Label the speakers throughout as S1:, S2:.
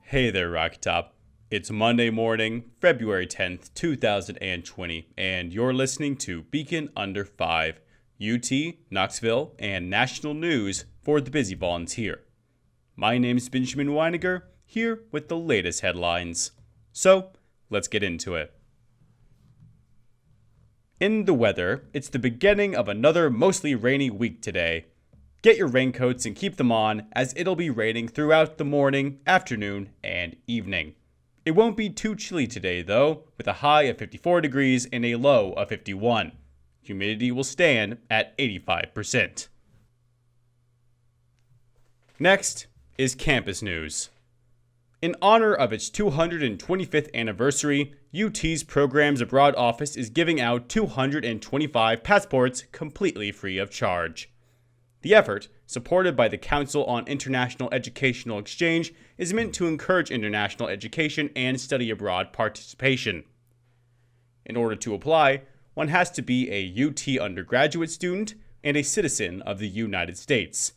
S1: Hey there, Rocky Top. It's Monday morning, February 10th, 2020, and you're listening to Beacon Under 5, UT, Knoxville, and national news for the busy volunteer. My name's Ben Winiger, here with the latest headlines. So, let's get into it. In the weather, it's the beginning of another mostly rainy week today. Get your raincoats and keep them on, as it'll be raining throughout the morning, afternoon, and evening. It won't be too chilly today, though, with a high of 54 degrees and a low of 51. Humidity will stand at 85%. Next is campus news. In honor of its 225th anniversary, UT's Programs Abroad office is giving out 225 passports completely free of charge. The effort, supported by the Council on International Educational Exchange, is meant to encourage international education and study abroad participation. In order to apply, one has to be a UT undergraduate student and a citizen of the United States.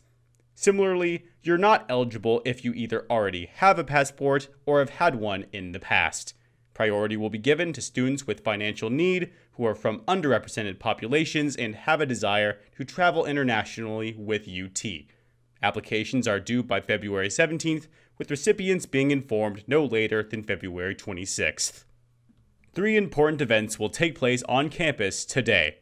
S1: Similarly, you're not eligible if you either already have a passport or have had one in the past. Priority will be given to students with financial need who are from underrepresented populations and have a desire to travel internationally with UT. Applications are due by February 17th, with recipients being informed no later than February 26th. 3 important events will take place on campus today.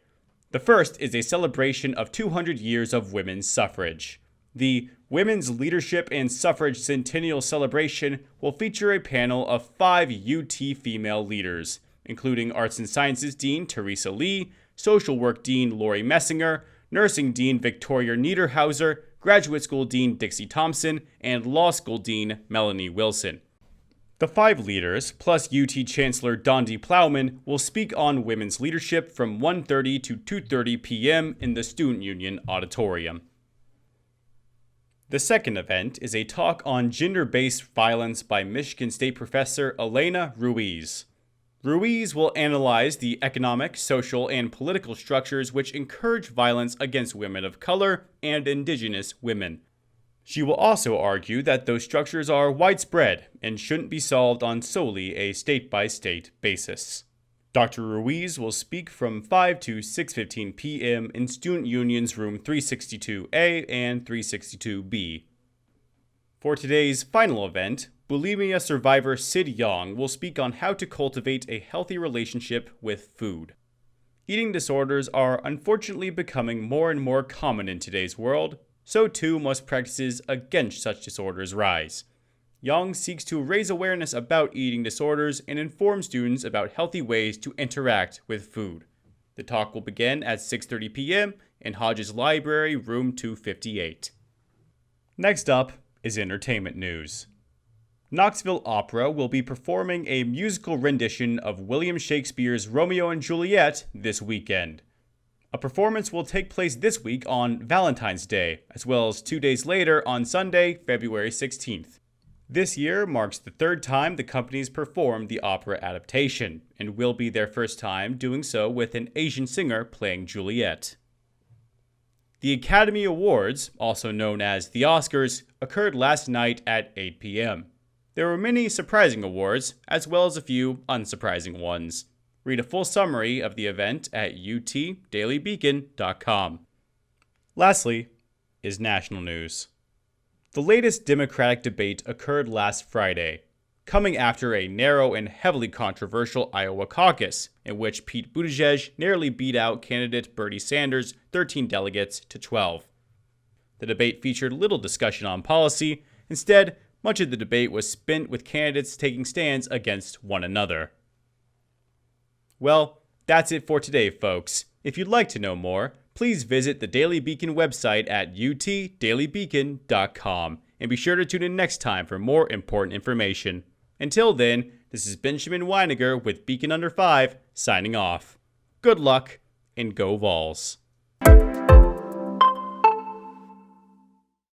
S1: The first is a celebration of 200 years of women's suffrage. The Women's Leadership and Suffrage Centennial Celebration will feature a panel of 5 UT female leaders, including Arts and Sciences Dean Teresa Lee, Social Work Dean Lori Messinger, Nursing Dean Victoria Niederhauser, Graduate School Dean Dixie Thompson, and Law School Dean Melanie Wilson. The 5 leaders, plus UT Chancellor Dondi Plowman, will speak on women's leadership from 1:30 to 2:30 p.m. in the Student Union Auditorium. The second event is a talk on gender-based violence by Michigan State professor Elena Ruiz. Ruiz will analyze the economic, social, and political structures which encourage violence against women of color and indigenous women. She will also argue that those structures are widespread and shouldn't be solved on solely a state-by-state basis. Dr. Ruiz will speak from 5 to 6:15 p.m. in Student Union's room 362A and 362B. For today's final event, bulimia survivor Sid Young will speak on how to cultivate a healthy relationship with food. Eating disorders are unfortunately becoming more and more common in today's world, so too must practices against such disorders rise. Young seeks to raise awareness about eating disorders and inform students about healthy ways to interact with food. The talk will begin at 6:30 p.m. in Hodges Library, room 258. Next up is entertainment news. Knoxville Opera will be performing a musical rendition of William Shakespeare's Romeo and Juliet this weekend. A performance will take place this week on Valentine's Day, as well as 2 days later on Sunday, February 16th. This year marks the 3rd time the companies performed the opera adaptation, and will be their first time doing so with an Asian singer playing Juliet. The Academy Awards, also known as the Oscars, occurred last night at 8 p.m. There were many surprising awards, as well as a few unsurprising ones. Read a full summary of the event at utdailybeacon.com. Lastly is national news. The latest Democratic debate occurred last Friday, coming after a narrow and heavily controversial Iowa caucus, in which Pete Buttigieg narrowly beat out candidate Bernie Sanders' 13 delegates to 12. The debate featured little discussion on policy. Instead, much of the debate was spent with candidates taking stands against one another. Well, that's it for today, folks. If you'd like to know more, please visit the Daily Beacon website at utdailybeacon.com and be sure to tune in next time for more important information. Until then, this is Benjamin Winiger with Beacon Under 5 signing off. Good luck and go Vols.